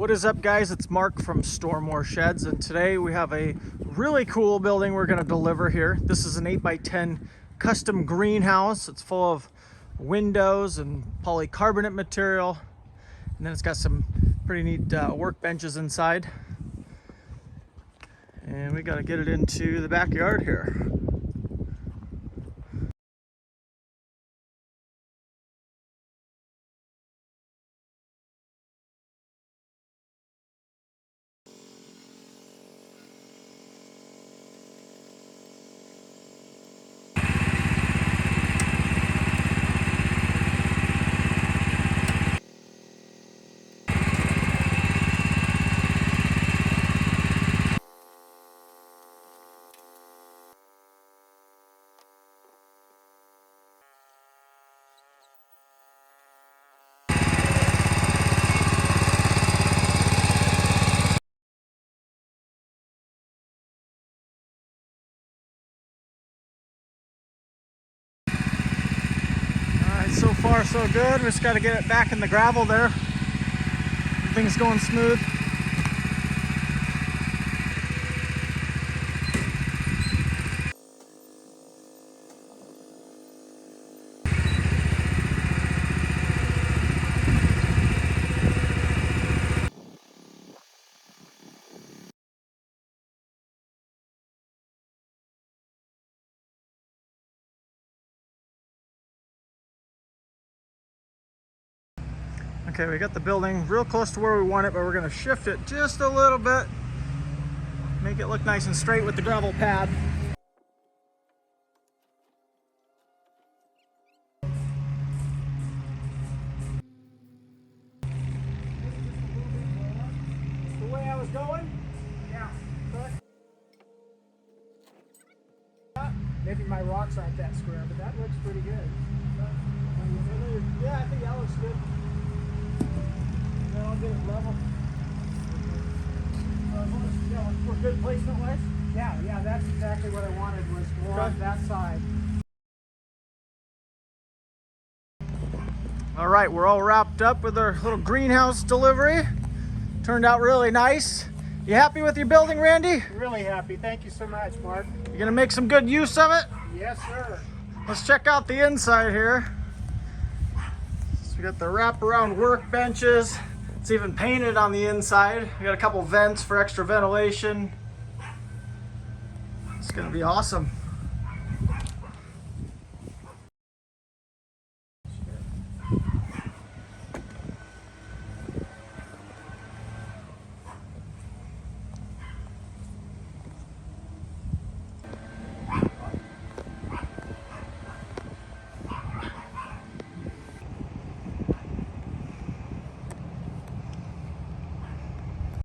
What is up, guys? It's Mark from Stormore Sheds, and today we have a really cool building we're going to deliver here. This is an 8x10 custom greenhouse. It's full of windows and polycarbonate material, and then it's got some pretty neat workbenches inside. And we got to get it into the backyard here. So far so good. We just got to get it back in the gravel there. Everything's going smooth. Okay, we got the building real close to where we want it, but we're going to shift it just a little bit. Make it look nice and straight with the gravel pad. The way I was going? Yeah. Maybe my rocks aren't that square, but that looks pretty good. Yeah, I think that looks good. Then I'll get it level. For good placement wise? Yeah, that's exactly what I wanted, was more on that side. All right, we're all wrapped up with our little greenhouse delivery. Turned out really nice. You happy with your building, Randy? Really happy. Thank you so much, Mark. You gonna make some good use of it? Yes, sir. Let's check out the inside here. So we got the wraparound workbenches. It's even painted on the inside. We got a couple vents for extra ventilation. It's gonna be awesome.